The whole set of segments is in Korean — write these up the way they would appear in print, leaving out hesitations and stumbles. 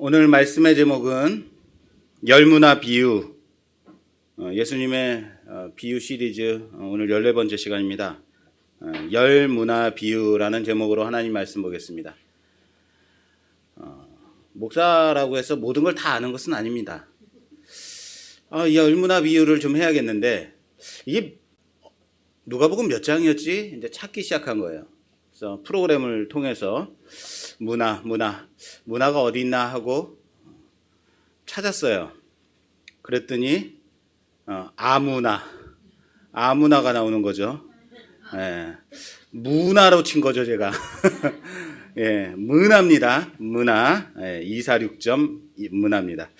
오늘 말씀의 제목은 열무나 비유, 예수님의 비유 시리즈 오늘 14번째 시간입니다. 열무나 비유라는 제목으로 하나님 말씀 보겠습니다. 목사라고 해서 모든 걸 다 아는 것은 아닙니다. 이 열무나 비유를 좀 해야겠는데 이게 누가복음 몇 장이었지? 이제 찾기 시작한 거예요. 그래서 프로그램을 통해서 문화가 어디 있나 하고 찾았어요. 그랬더니 아무나가 나오는 거죠. 예, 문화로 친 거죠 제가. 예, 문화입니다. 문화. 246점 문화입니다.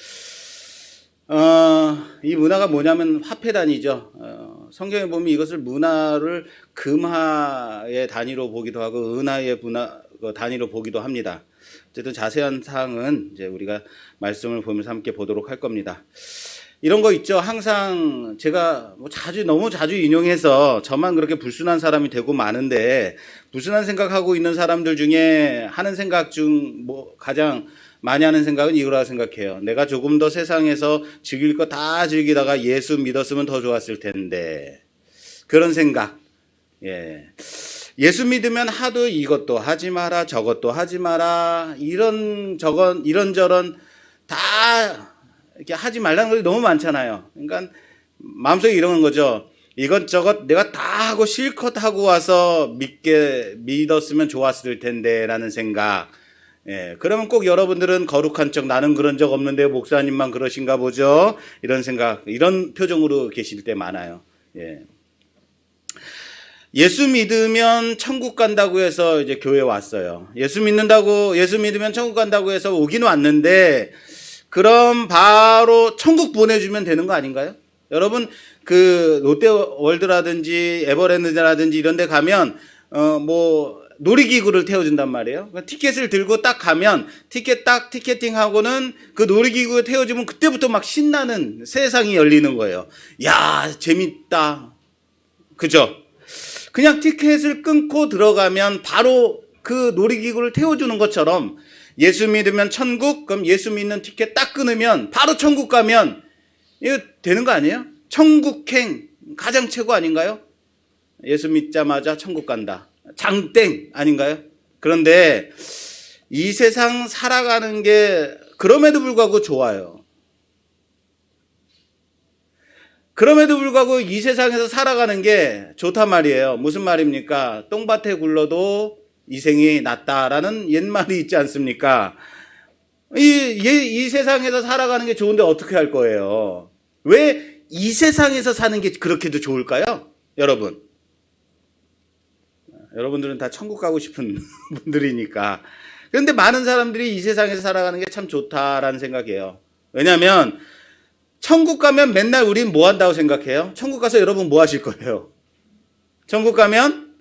이 문화가 뭐냐면 화폐단위죠. 성경에 보면 이것을 문화를 금화의 단위로 보기도 하고 은하의 단위로 보기도 합니다. 어쨌든 자세한 사항은 이제 우리가 말씀을 보면서 함께 보도록 할 겁니다. 이런 거 있죠. 항상 제가 너무 자주 인용해서 저만 그렇게 불순한 사람이 되고 마는데, 불순한 생각하고 있는 사람들 중에 하는 생각 중 가장 많이 하는 생각은 이거라고 생각해요. 내가 조금 더 세상에서 즐길 거 다 즐기다가 예수 믿었으면 더 좋았을 텐데. 그런 생각. 예수 믿으면 하도 이것도 하지 마라, 저것도 하지 마라, 이런저런 다 이렇게 하지 말라는 것이 너무 많잖아요. 그러니까 마음속에 이러는 거죠. 이것저것 내가 다 하고 실컷 하고 와서 믿었으면 좋았을 텐데 라는 생각. 그러면 꼭 여러분들은 거룩한 척, 나는 그런 적 없는데 목사님만 그러신가 보죠. 이런 생각, 이런 표정으로 계실 때 많아요. 예수 믿으면 천국 간다고 해서 이제 교회 왔어요. 예수 믿으면 천국 간다고 해서 오긴 왔는데, 그럼 바로 천국 보내주면 되는 거 아닌가요? 여러분, 롯데월드라든지 에버랜드라든지 이런 데 가면, 놀이기구를 태워준단 말이에요. 티켓을 들고 딱 가면, 티켓팅하고는 그 놀이기구에 태워주면 그때부터 막 신나는 세상이 열리는 거예요. 야, 재밌다. 그죠? 그냥 티켓을 끊고 들어가면 바로 그 놀이기구를 태워주는 것처럼, 예수 믿으면 천국, 그럼 예수 믿는 티켓 딱 끊으면 바로 천국 가면 이거 되는 거 아니에요? 천국행 가장 최고 아닌가요? 예수 믿자마자 천국 간다. 장땡 아닌가요? 그런데 이 세상 살아가는 게 그럼에도 불구하고 좋아요. 그럼에도 불구하고 이 세상에서 살아가는 게 좋단 말이에요. 무슨 말입니까? 똥밭에 굴러도 이 생이 낫다라는 옛말이 있지 않습니까? 이 세상에서 살아가는 게 좋은데 어떻게 할 거예요? 왜 이 세상에서 사는 게 그렇게도 좋을까요? 여러분들은 다 천국 가고 싶은 분들이니까. 그런데 많은 사람들이 이 세상에서 살아가는 게 참 좋다라는 생각이에요. 왜냐하면 천국 가면 맨날 우린 뭐 한다고 생각해요? 천국 가서 여러분 뭐 하실 거예요? 천국 가면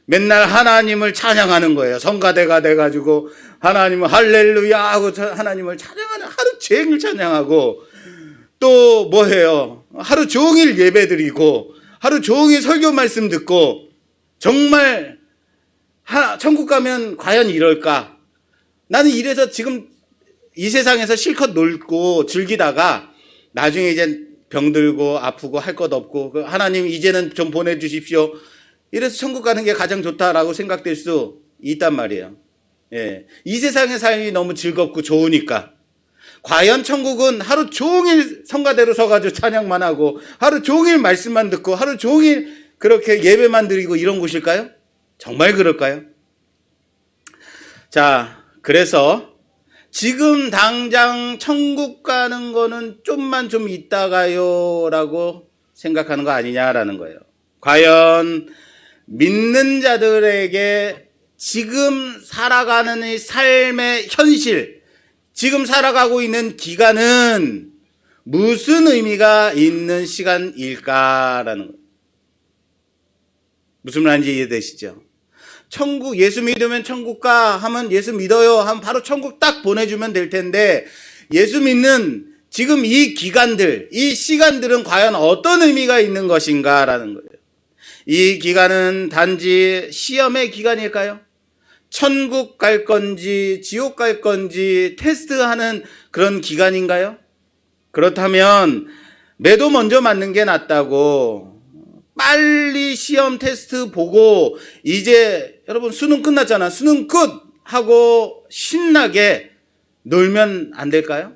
맨날 하나님을 찬양하는 거예요. 성가대가 돼가지고 하나님을 할렐루야 하고 하나님을 찬양하는, 하루 종일 찬양하고, 또 뭐 해요? 하루 종일 예배 드리고 하루 종일 설교 말씀 듣고. 정말 천국 가면 과연 이럴까? 나는 이래서 지금 이 세상에서 실컷 놀고 즐기다가 나중에 이제 병들고 아프고 할 것 없고, 하나님 이제는 좀 보내주십시오, 이래서 천국 가는 게 가장 좋다라고 생각될 수 있단 말이에요. 이 세상의 삶이 너무 즐겁고 좋으니까. 과연 천국은 하루 종일 성가대로 서가지고 찬양만 하고 하루 종일 말씀만 듣고 하루 종일 그렇게 예배만 드리고 이런 곳일까요? 정말 그럴까요? 자, 그래서 지금 당장 천국 가는 거는 좀만 좀 있다가요 라고 생각하는 거 아니냐라는 거예요. 과연 믿는 자들에게 지금 살아가는 이 삶의 현실, 지금 살아가고 있는 기간은 무슨 의미가 있는 시간일까라는 거예요. 무슨 말인지 이해되시죠? 천국, 예수 믿으면 천국 가 하면 예수 믿어요 하면 바로 천국 딱 보내주면 될 텐데, 예수 믿는 지금 이 기간들, 이 시간들은 과연 어떤 의미가 있는 것인가라는 거예요. 이 기간은 단지 시험의 기간일까요? 천국 갈 건지 지옥 갈 건지 테스트하는 그런 기간인가요? 그렇다면 매도 먼저 맞는 게 낫다고 빨리 시험 테스트 보고 이제 여러분 수능 끝났잖아. 수능 끝! 하고 신나게 놀면 안 될까요?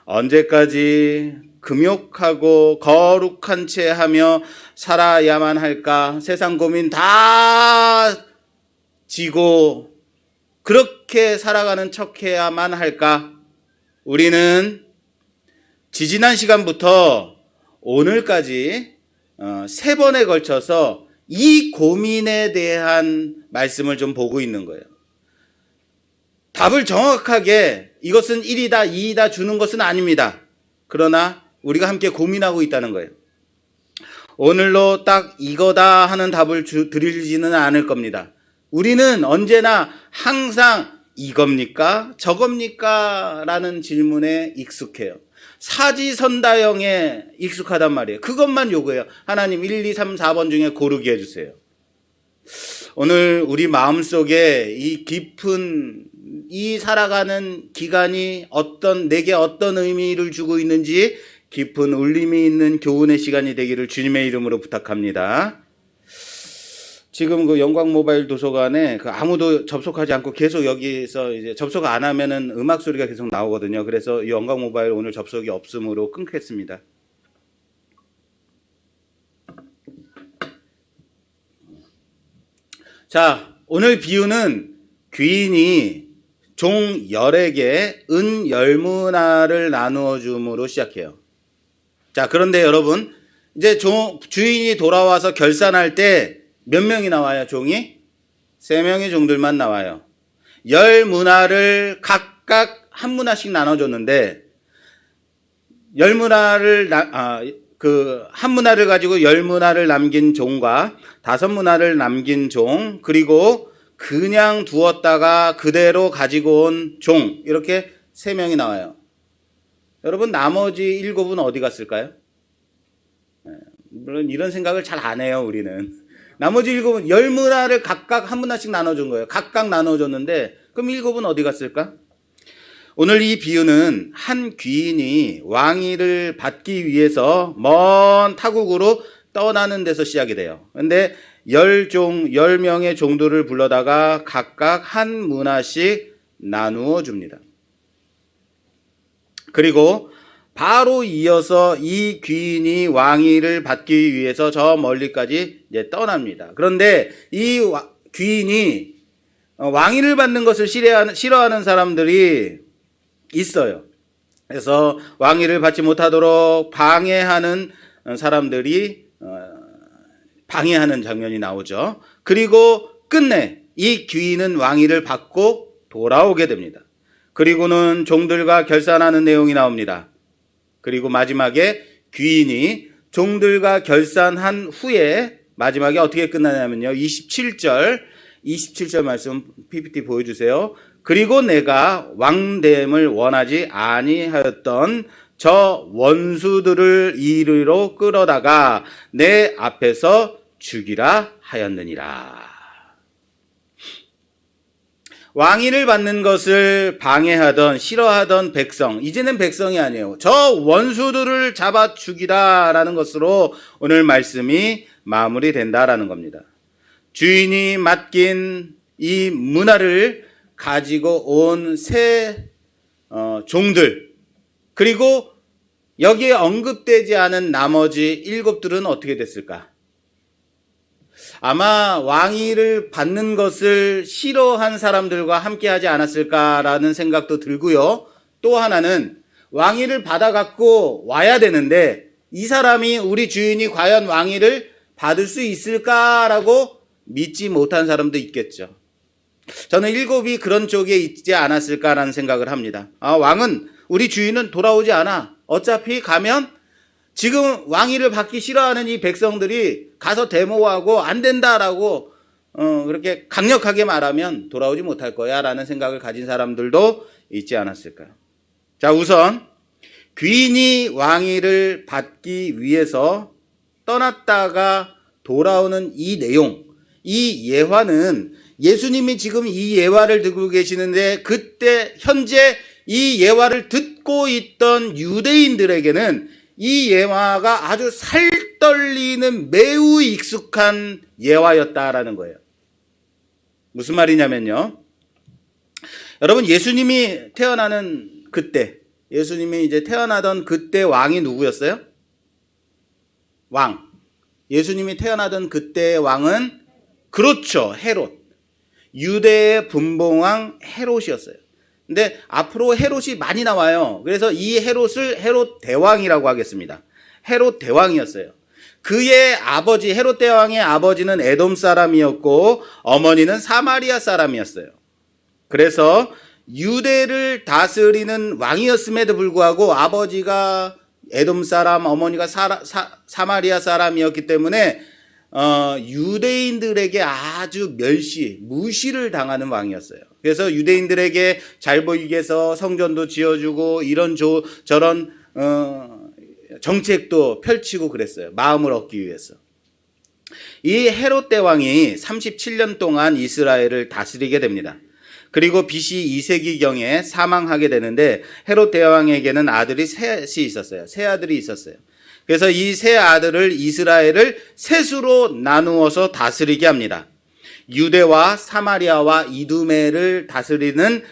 언제까지 금욕하고 거룩한 채 하며 살아야만 할까? 세상 고민 다 지고 그렇게 살아가는 척 해야만 할까? 우리는 지지난 시간부터 오늘까지 3번에 걸쳐서 이 고민에 대한 말씀을 좀 보고 있는 거예요. 답을 정확하게 이것은 1이다, 2이다 주는 것은 아닙니다. 그러나 우리가 함께 고민하고 있다는 거예요. 오늘로 딱 이거다 하는 답을 드리지는 않을 겁니다. 우리는 언제나 항상 이겁니까? 저겁니까? 라는 질문에 익숙해요. 사지선다형에 익숙하단 말이에요. 그것만 요구해요. 하나님 1, 2, 3, 4번 중에 고르게 해주세요. 오늘 우리 마음속에 이 깊은 이 살아가는 기간이 내게 어떤 의미를 주고 있는지 깊은 울림이 있는 교훈의 시간이 되기를 주님의 이름으로 부탁합니다. 지금 그 영광 모바일 도서관에 아무도 접속하지 않고 계속 여기서 이제 접속 안 하면은 음악 소리가 계속 나오거든요. 그래서 이 영광 모바일 오늘 접속이 없음으로 끊겠습니다. 자, 오늘 비유는 귀인이 종 10에게 은 10문화를 나누어 줌으로 시작해요. 자, 그런데 여러분, 이제 주인이 돌아와서 결산할 때 몇 명이 나와요, 종이? 3명의 종들만 나와요. 10문화를 각각 한 문화씩 나눠줬는데, 한 문화를 가지고 10문화를 남긴 종과 5문화를 남긴 종, 그리고 그냥 두었다가 그대로 가지고 온 종, 이렇게 3명이 나와요. 여러분, 나머지 7은 어디 갔을까요? 물론 이런 생각을 잘 안 해요, 우리는. 나머지 7은 10문화를 각각 한 문화씩 나눠준 거예요. 각각 나눠줬는데, 그럼 7은 어디 갔을까? 오늘 이 비유는 한 귀인이 왕위를 받기 위해서 먼 타국으로 떠나는 데서 시작이 돼요. 근데 10명의 종들을 불러다가 각각 한 문화씩 나누어 줍니다. 그리고 바로 이어서 이 귀인이 왕위를 받기 위해서 저 멀리까지 이제 떠납니다. 그런데 이 귀인이 왕위를 받는 것을 싫어하는 사람들이 있어요. 그래서 왕위를 받지 못하도록 방해하는 사람들이 방해하는 장면이 나오죠. 그리고 끝내 이 귀인은 왕위를 받고 돌아오게 됩니다. 그리고는 종들과 결산하는 내용이 나옵니다. 그리고 마지막에 귀인이 종들과 결산한 후에 마지막에 어떻게 끝나냐면요. 27절 말씀 PPT 보여주세요. 그리고 내가 왕됨을 원하지 아니하였던 저 원수들을 이리로 끌어다가 내 앞에서 죽이라 하였느니라. 왕위를 받는 것을 방해하던 싫어하던 백성, 이제는 백성이 아니에요. 저 원수들을 잡아 죽이라라는 것으로 오늘 말씀이 마무리된다라는 겁니다. 주인이 맡긴 이 문화를 가지고 온 새 종들, 그리고 여기에 언급되지 않은 나머지 7들은 어떻게 됐을까? 아마 왕위를 받는 것을 싫어한 사람들과 함께하지 않았을까라는 생각도 들고요. 또 하나는 왕위를 받아갖고 와야 되는데 이 사람이 우리 주인이 과연 왕위를 받을 수 있을까라고 믿지 못한 사람도 있겠죠. 저는 7이 그런 쪽에 있지 않았을까라는 생각을 합니다. 왕은 우리 주인은 돌아오지 않아. 어차피 가면 지금 왕위를 받기 싫어하는 이 백성들이 가서 데모하고 안 된다라고 그렇게 강력하게 말하면 돌아오지 못할 거야 라는 생각을 가진 사람들도 있지 않았을까요? 자, 우선 귀인이 왕위를 받기 위해서 떠났다가 돌아오는 이 내용, 이 예화는 예수님이 지금 이 예화를 듣고 계시는데 그때 현재 이 예화를 듣고 있던 유대인들에게는 이 예화가 아주 살떨리는 매우 익숙한 예화였다라는 거예요. 무슨 말이냐면요. 여러분, 예수님이 태어나는 그때, 예수님이 이제 태어나던 그때 왕이 누구였어요? 왕. 예수님이 태어나던 그때의 왕은, 그렇죠, 헤롯. 유대의 분봉왕 헤롯이었어요. 근데 앞으로 헤롯이 많이 나와요. 그래서 이 헤롯을 헤롯 대왕이라고 하겠습니다. 헤롯 대왕이었어요. 그의 아버지, 헤롯 대왕의 아버지는 에돔 사람이었고 어머니는 사마리아 사람이었어요. 그래서 유대를 다스리는 왕이었음에도 불구하고 아버지가 에돔 사람, 어머니가 사마리아 사람이었기 때문에 유대인들에게 아주 무시를 당하는 왕이었어요. 그래서 유대인들에게 잘 보이게 해서 성전도 지어주고 이런 저런 정책도 펼치고 그랬어요. 마음을 얻기 위해서. 이 헤롯 대왕이 37년 동안 이스라엘을 다스리게 됩니다. 그리고 BC 2세기경에 사망하게 되는데 헤롯 대왕에게는 아들이 셋이 있었어요. 세 아들이 있었어요. 그래서 이 세 아들을 이스라엘을 셋으로 나누어서 다스리게 합니다. 유대와 사마리아와 이두메를 다스리는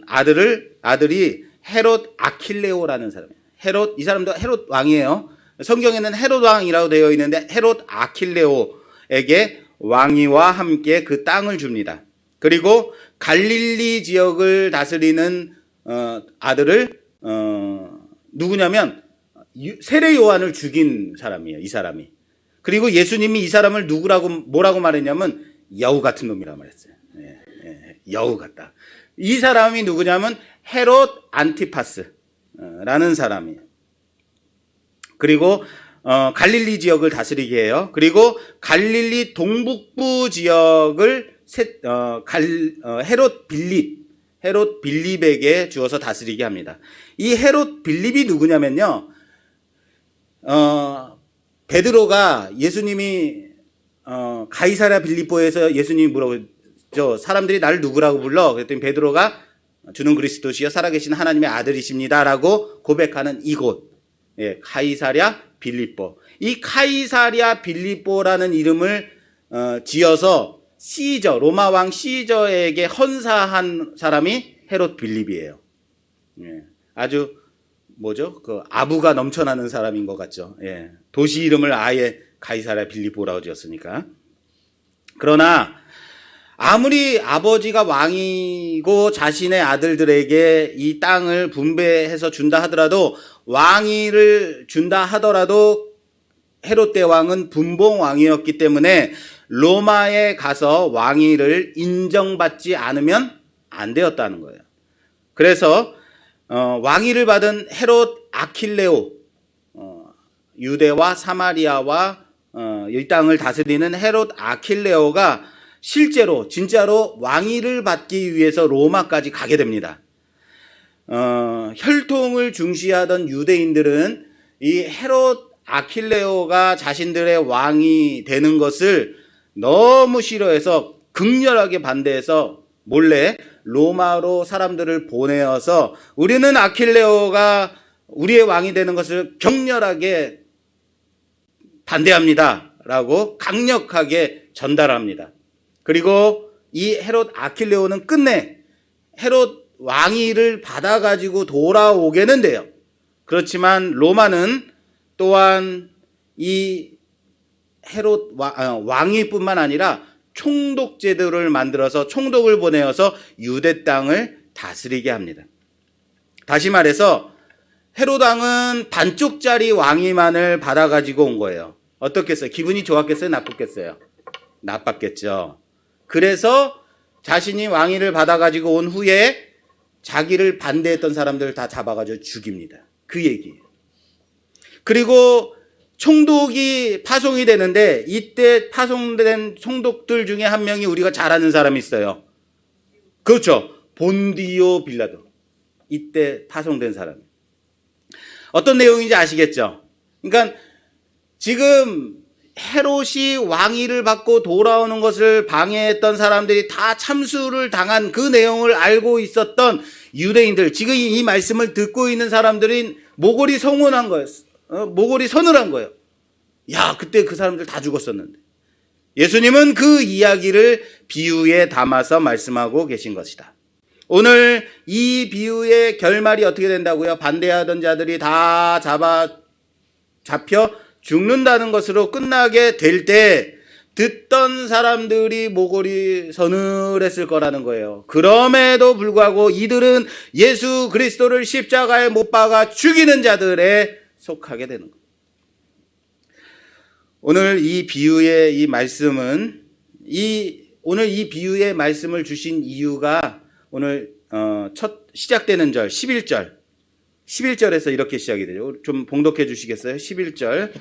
아들이 헤롯 아킬레오라는 사람이에요. 이 사람도 헤롯 왕이에요. 성경에는 헤롯 왕이라고 되어 있는데 헤롯 아킬레오에게 왕위와 함께 그 땅을 줍니다. 그리고 갈릴리 지역을 다스리는 아들을 누구냐면 세례 요한을 죽인 사람이에요. 이 사람이. 그리고 예수님이 이 사람을 뭐라고 말했냐면 여우 같은 놈이라고 말했어요. 여우 같다. 이 사람이 누구냐면 헤롯 안티파스라는 사람이에요. 그리고 갈릴리 지역을 다스리게 해요. 그리고 갈릴리 동북부 지역을 헤롯 빌립에게 주어서 다스리게 합니다. 이 헤롯 빌립이 누구냐면요. 베드로가 예수님이 가이사랴 빌립보에서 예수님이 뭐라고 했죠? 사람들이 나를 누구라고 불러? 그랬더니 베드로가 주는 그리스도시여 살아계신 하나님의 아들이십니다라고 고백하는 이곳, 가이사랴 빌립보. 이 가이사랴 빌립보라는 이름을 지어서 로마 왕 시저에게 헌사한 사람이 헤롯 빌립이에요. 아주 아부가 넘쳐나는 사람인 것 같죠. 도시 이름을 아예 가이사랴 빌립보라고 지었으니까. 그러나 아무리 아버지가 왕이고 자신의 아들들에게 이 땅을 분배해서 준다 하더라도, 왕위를 준다 하더라도 헤롯 대왕은 분봉 왕이었기 때문에 로마에 가서 왕위를 인정받지 않으면 안 되었다는 거예요. 그래서 왕위를 받은 헤롯 아킬레오, 유대와 사마리아와 이 땅을 다스리는 헤롯 아킬레오가 진짜로 왕위를 받기 위해서 로마까지 가게 됩니다. 혈통을 중시하던 유대인들은 이 헤롯 아킬레오가 자신들의 왕이 되는 것을 너무 싫어해서 극렬하게 반대해서 몰래 로마로 사람들을 보내어서 우리는 아킬레오가 우리의 왕이 되는 것을 격렬하게 반대합니다 라고 강력하게 전달합니다. 그리고 이 헤롯 아킬레오는 끝내 헤롯 왕위를 받아가지고 돌아오게는 돼요. 그렇지만 로마는 또한 이 헤롯 왕위뿐만 아니라 총독 제도를 만들어서 총독을 보내어서 유대 땅을 다스리게 합니다. 다시 말해서 헤롯 왕은 반쪽짜리 왕위만을 받아가지고 온 거예요. 어떻겠어요? 기분이 좋았겠어요? 나빴겠어요? 나빴겠죠. 그래서 자신이 왕위를 받아가지고 온 후에 자기를 반대했던 사람들을 다 잡아가지고 죽입니다. 그 얘기예요. 그리고 총독이 파송이 되는데 이때 파송된 총독들 중에 한 명이 우리가 잘 아는 사람이 있어요. 그렇죠. 본디오 빌라도. 이때 파송된 사람. 어떤 내용인지 아시겠죠? 그러니까 지금 헤롯이 왕위를 받고 돌아오는 것을 방해했던 사람들이 다 참수를 당한 그 내용을 알고 있었던 유대인들, 지금 이 말씀을 듣고 있는 사람들이 모골이 성원한 거예요. 모골이 서늘한 거예요. 야, 그때 그 사람들 다 죽었었는데. 예수님은 그 이야기를 비유에 담아서 말씀하고 계신 것이다. 오늘 이 비유의 결말이 어떻게 된다고요? 반대하던 자들이 다 잡혀 죽는다는 것으로 끝나게 될 때 듣던 사람들이 모골이 서늘했을 거라는 거예요. 그럼에도 불구하고 이들은 예수 그리스도를 십자가에 못 박아 죽이는 자들에 속하게 되는 거예요. 오늘 이 비유의 이 말씀은 오늘 이 비유의 말씀을 주신 이유가 오늘 첫 시작되는 절 11절에서 이렇게 시작이 되죠. 좀 봉독해 주시겠어요? 11절.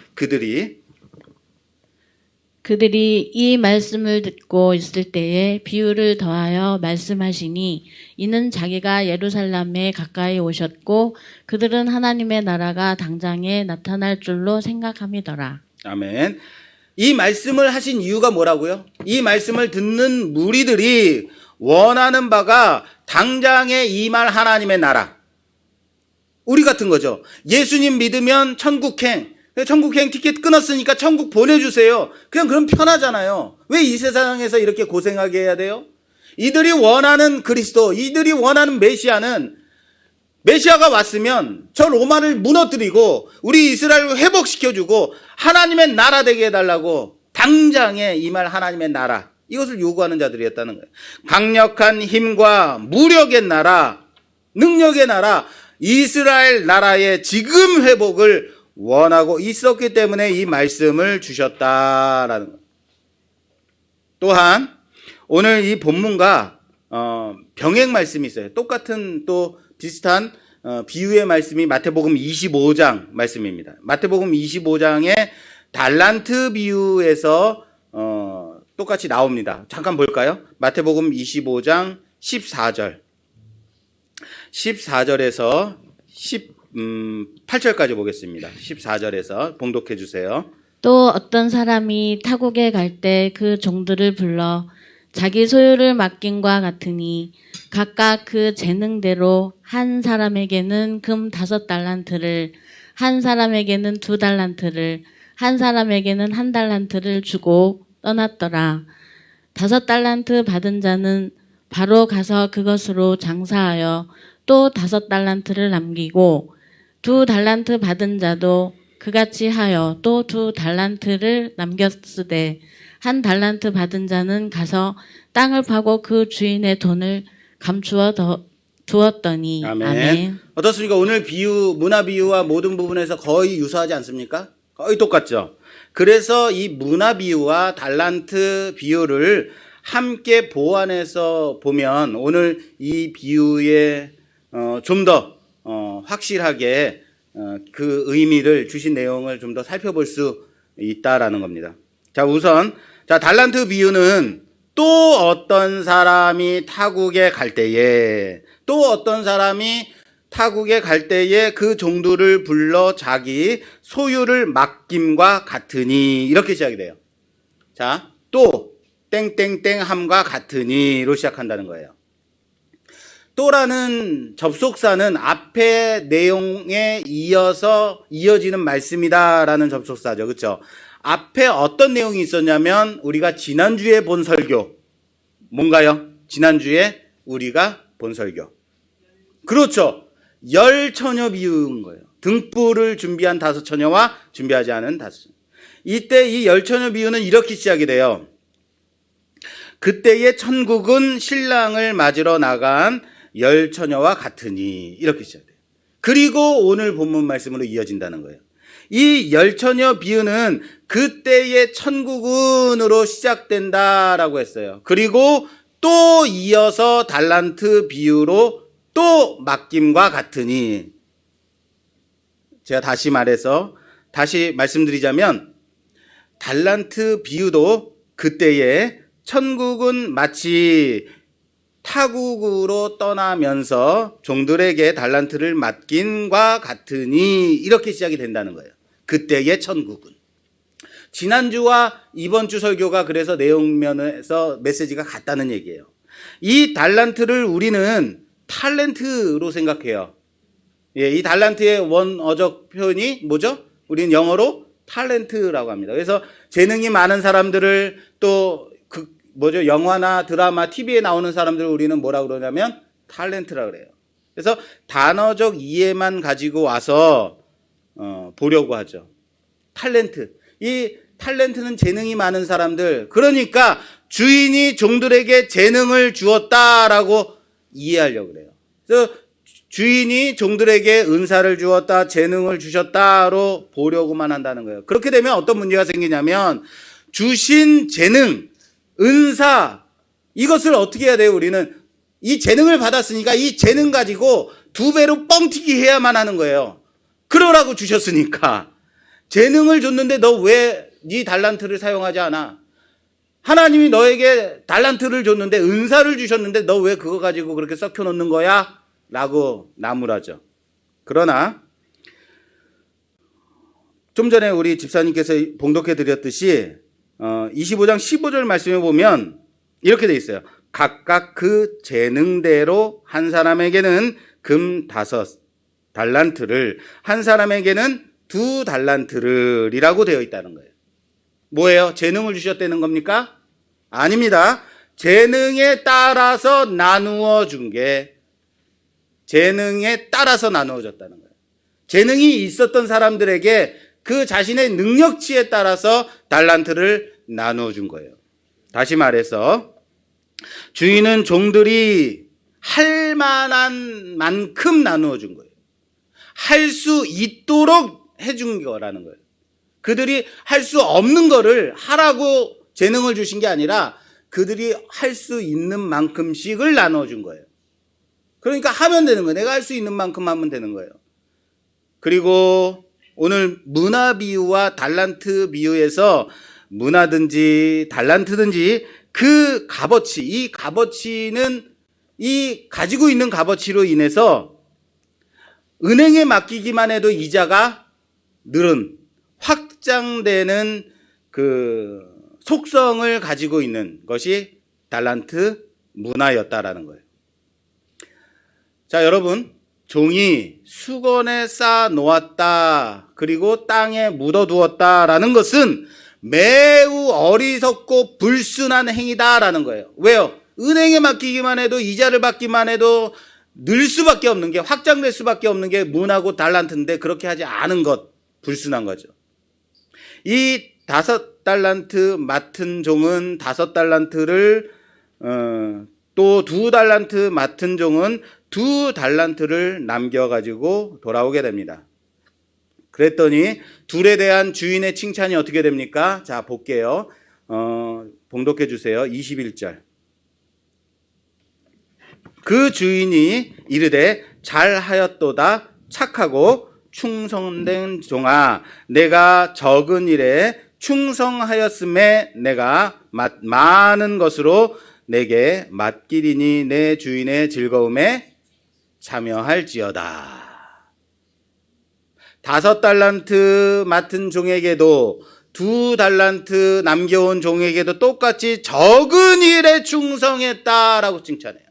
그들이 이 말씀을 듣고 있을 때에 비유를 더하여 말씀하시니 이는 자기가 예루살렘에 가까이 오셨고 그들은 하나님의 나라가 당장에 나타날 줄로 생각함이더라. 아멘. 이 말씀을 하신 이유가 뭐라고요? 이 말씀을 듣는 무리들이 원하는 바가 당장에 임할 하나님의 나라. 우리 같은 거죠. 예수님 믿으면 천국행 티켓 끊었으니까 천국 보내주세요. 그럼 편하잖아요. 왜 이 세상에서 이렇게 고생하게 해야 돼요? 이들이 원하는 그리스도, 이들이 원하는 메시아가 왔으면 저 로마를 무너뜨리고 우리 이스라엘을 회복시켜주고 하나님의 나라 되게 해달라고 당장에 임할 하나님의 나라, 이것을 요구하는 자들이었다는 거예요. 강력한 힘과 무력의 나라, 능력의 나라, 이스라엘 나라의 지금 회복을 원하고 있었기 때문에 이 말씀을 주셨다라는 거예요. 또한 오늘 이 본문과 병행 말씀이 있어요. 똑같은 또 비슷한 비유의 말씀이 마태복음 25장 말씀입니다. 마태복음 25장의 달란트 비유에서 똑같이 나옵니다. 잠깐 볼까요? 마태복음 25장 14절에서 18절까지 보겠습니다. 14절에서 봉독해 주세요. 또 어떤 사람이 타국에 갈 때 그 종들을 불러 자기 소유를 맡김과 같으니 각각 그 재능대로 한 사람에게는 금 5달란트를, 한 사람에게는 2달란트를, 한 사람에게는 1달란트를 주고 떠났더라. 5달란트 받은 자는 바로 가서 그것으로 장사하여 또 5달란트를 남기고 2달란트 받은 자도 그같이 하여 또 2달란트를 남겼으되 1달란트 받은 자는 가서 땅을 파고 그 주인의 돈을 감추어 두었더니. 아멘. 어떻습니까? 오늘 문화 비유와 모든 부분에서 거의 유사하지 않습니까? 거의 똑같죠. 그래서 이 문화 비유와 달란트 비유를 함께 보완해서 보면 오늘 이 비유에 좀 더 확실하게 그 의미를 주신 내용을 좀 더 살펴볼 수 있다라는 겁니다. 자, 우선 달란트 비유는 또 어떤 사람이 타국에 갈 때에 그 종들을 불러 자기 소유를 맡김과 같으니, 이렇게 시작이 돼요. 자, 또 땡땡땡함과 같으니로 시작한다는 거예요. 또라는 접속사는 앞에 내용에 이어지는 말씀이다라는 접속사죠. 그렇죠? 앞에 어떤 내용이 있었냐면 우리가 지난주에 본 설교. 뭔가요? 지난주에 우리가 본 설교. 그렇죠. 10처녀 비유인 거예요. 등불을 준비한 5처녀와 준비하지 않은 5처녀. 이때 이 10처녀 비유는 이렇게 시작이 돼요. 그때의 천국은 신랑을 맞으러 나간 10처녀와 같으니, 이렇게 시작돼요. 그리고 오늘 본문 말씀으로 이어진다는 거예요. 이 10처녀 비유는 그때의 천국은으로 시작된다라고 했어요. 그리고 또 이어서 달란트 비유로 또 맡김과 같으니, 제가 다시 말씀드리자면 달란트 비유도 그때의 천국은 마치 타국으로 떠나면서 종들에게 달란트를 맡긴과 같으니, 이렇게 시작이 된다는 거예요. 그때의 천국은. 지난주와 이번 주 설교가 그래서 내용면에서 메시지가 같다는 얘기예요. 이 달란트를 우리는 탤런트로 생각해요. 예, 이 달란트의 원어적 표현이 뭐죠? 우리는 영어로 탤런트라고 합니다. 그래서 재능이 많은 사람들을 또 영화나 드라마, TV에 나오는 사람들을 우리는 뭐라고 그러냐면 탤런트라고 그래요. 그래서 단어적 이해만 가지고 와서 보려고 하죠. 탤런트. 이 탤런트는 재능이 많은 사람들, 그러니까 주인이 종들에게 재능을 주었다라고 이해하려고 그래요. 그래서 주인이 종들에게 은사를 주었다, 재능을 주셨다로 보려고만 한다는 거예요. 그렇게 되면 어떤 문제가 생기냐면 주신 재능, 은사, 이것을 어떻게 해야 돼요? 우리는 이 재능을 받았으니까 이 재능 가지고 2배로 뻥튀기 해야만 하는 거예요. 그러라고 주셨으니까. 재능을 줬는데 너 왜 네 달란트를 사용하지 않아? 하나님이 너에게 달란트를 줬는데, 은사를 주셨는데 너 왜 그거 가지고 그렇게 썩혀 놓는 거야? 라고 나무라죠. 그러나 좀 전에 우리 집사님께서 봉독해 드렸듯이 25장 15절 말씀에 보면 이렇게 돼 있어요. 각각 그 재능대로 한 사람에게는 금 5달란트를, 한 사람에게는 2달란트를 이라고 되어 있다는 거예요. 뭐예요? 재능을 주셨다는 겁니까? 아닙니다. 재능에 따라서 나누어 준 게, 재능에 따라서 나누어졌다는 거예요. 재능이 있었던 사람들에게 그 자신의 능력치에 따라서 달란트를 나누어 준 거예요. 다시 말해서 주인은 종들이 할 만한 만큼 나누어 준 거예요. 할 수 있도록 해준 거라는 거예요. 그들이 할 수 없는 거를 하라고 재능을 주신 게 아니라 그들이 할 수 있는 만큼씩을 나누어 준 거예요. 그러니까 하면 되는 거예요. 내가 할 수 있는 만큼 하면 되는 거예요. 그리고 오늘 문화 비유와 달란트 비유에서 문화든지 달란트든지 그 값어치, 이 값어치는 이 가지고 있는 값어치로 인해서 은행에 맡기기만 해도 이자가 늘은, 확장되는 그 속성을 가지고 있는 것이 달란트 문화였다라는 거예요. 자, 여러분, 종이 수건에 쌓아 놓았다, 그리고 땅에 묻어 두었다라는 것은 매우 어리석고 불순한 행위다라는 거예요. 왜요? 은행에 맡기기만 해도, 이자를 받기만 해도 늘 수밖에 없는 게, 확장될 수밖에 없는 게 문하고 달란트인데 그렇게 하지 않은 것, 불순한 거죠. 이 5달란트 맡은 종은 5달란트를, 또 2달란트 맡은 종은 2달란트를 남겨가지고 돌아오게 됩니다. 그랬더니 둘에 대한 주인의 칭찬이 어떻게 됩니까? 자, 볼게요. 봉독해 주세요. 21절. 그 주인이 이르되 잘하였도다, 착하고 충성된 종아, 내가 적은 일에 충성하였음에 내가 많은 것으로 내게 맡기리니 내 주인의 즐거움에 참여할지어다. 5달란트 맡은 종에게도 2달란트 남겨온 종에게도 똑같이 적은 일에 충성했다라고 칭찬해요.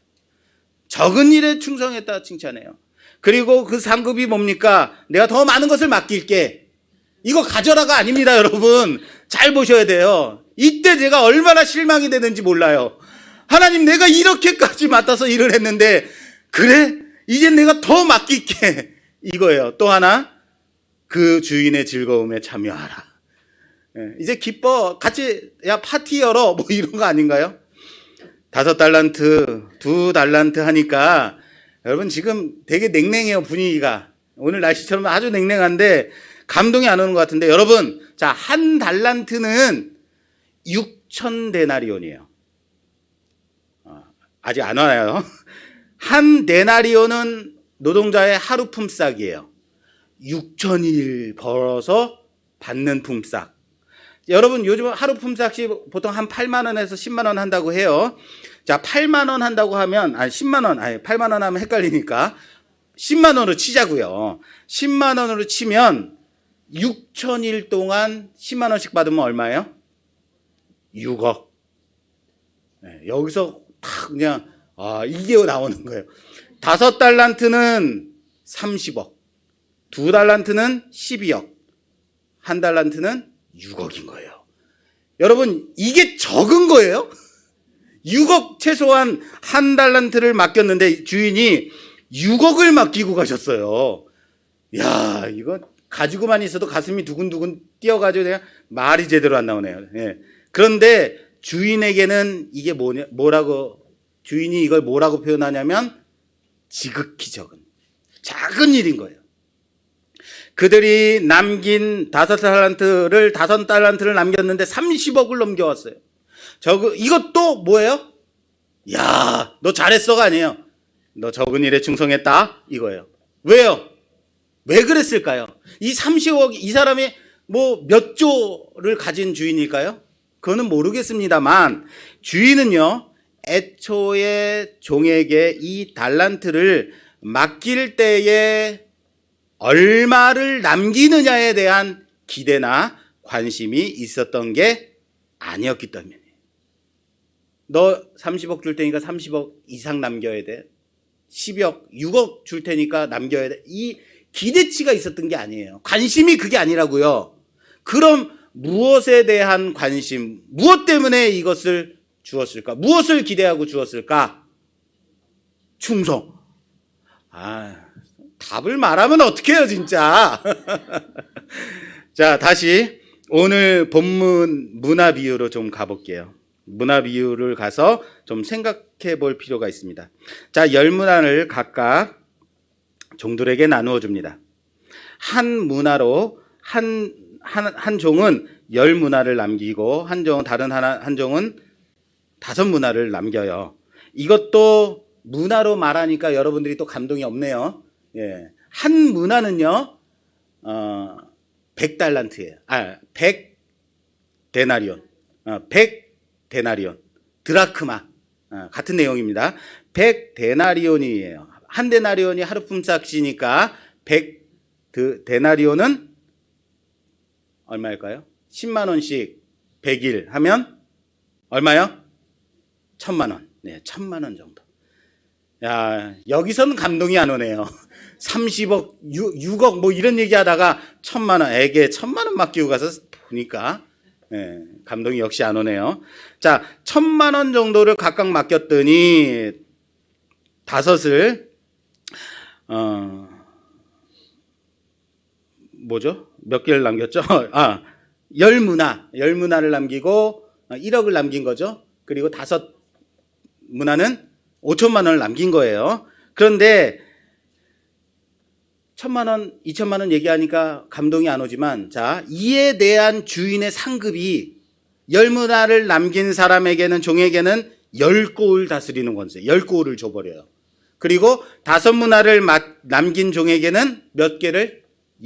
적은 일에 충성했다 칭찬해요. 그리고 그 상급이 뭡니까? 내가 더 많은 것을 맡길게. 이거 가져라가 아닙니다, 여러분. 잘 보셔야 돼요. 이때 제가 얼마나 실망이 되는지 몰라요. 하나님, 내가 이렇게까지 맡아서 일을 했는데, 그래? 이제 내가 더 맡길게. 이거예요. 또 하나, 그 주인의 즐거움에 참여하라. 이제 기뻐. 같이, 야, 파티 열어. 뭐 이런 거 아닌가요? 5달란트, 2달란트 하니까, 여러분 지금 되게 냉랭해요, 분위기가. 오늘 날씨처럼 아주 냉랭한데 감동이 안 오는 것 같은데, 여러분, 자, 한 달란트는 6,000데나리온이에요. 아직 안 와요. 한 데나리온은 노동자의 하루 품삯이에요. 6,000일 벌어서 받는 품삯. 여러분, 요즘 하루 품삯이 보통 한 8만 원에서 10만 원 한다고 해요. 자, 8만 원 한다고 하면, 10만 원, 8만 원 하면 헷갈리니까 10만 원으로 치자고요. 10만 원으로 치면 6,000일 동안 10만 원씩 받으면 얼마예요? 6억. 네, 여기서 탁 그냥 이게 나오는 거예요. 5달란트는 30억, 2달란트는 12억, 1달란트는 6억인 거예요. 여러분, 이게 적은 거예요? 6억 최소한 1달란트를 맡겼는데 주인이 6억을 맡기고 가셨어요. 야, 이거 가지고만 있어도 가슴이 두근두근 뛰어가지고 그냥 말이 제대로 안 나오네요. 예. 그런데 주인에게는 이게 주인이 이걸 뭐라고 표현하냐면 지극히 작은 일인 거예요. 그들이 남긴 5달란트를 남겼는데 30억을 넘겨왔어요. 이것도 뭐예요? 야, 너 잘했어가 아니에요. 너 적은 일에 충성했다 이거예요. 왜요? 왜 그랬을까요? 이 30억, 이 사람이 뭐 몇 조를 가진 주인일까요? 그거는 모르겠습니다만 주인은요, 애초에 종에게 이 달란트를 맡길 때에 얼마를 남기느냐에 대한 기대나 관심이 있었던 게 아니었기 때문에. 너 30억 줄 테니까 30억 이상 남겨야 돼. 10억, 6억 줄 테니까 남겨야 돼. 이 기대치가 있었던 게 아니에요. 관심이 그게 아니라고요. 그럼 무엇에 대한 관심, 무엇 때문에 이것을 주었을까? 무엇을 기대하고 주었을까? 충성. 답을 말하면 어떡해요, 진짜. 자, 다시 오늘 본문 문화 비유로 좀 가볼게요. 문화 비유를 가서 좀 생각해 볼 필요가 있습니다. 자, 10문화를 각각 종들에게 나누어 줍니다. 한 문화로 한 종은 10문화를 남기고 한 종은 5문화를 남겨요. 이것도 문화로 말하니까 여러분들이 또 감동이 없네요. 예. 한 문화는요, 100달란트예요. 100데나리온. 100데나리온. 드라크마. 같은 내용입니다. 100데나리온이에요. 한 데나리온이 하루 품삯이니까 100데나리온은 얼마일까요? 10만 원씩 100일 하면 얼마요? 1,000만 원. 네, 1,000만 원 정도. 야, 여기서는 감동이 안 오네요. 30억, 6억 뭐 이런 얘기하다가 1,000만 원, 애게 1,000만 원 맡기고 가서 보니까 감동이 역시 안 오네요. 자, 1,000만 원 정도를 각각 맡겼더니 5을 몇 개를 남겼죠? 10문화를 남기고 1억을 남긴 거죠. 그리고 5문화는 5천만 원을 남긴 거예요. 그런데 1,000만 원, 2천만 원 얘기하니까 감동이 안 오지만, 자, 이에 대한 주인의 상급이 10문화를 남긴 사람에게는, 종에게는 10고을 다스리는 권세, 10고을을 줘버려요. 그리고 5문화를 남긴 종에게는 몇 개를?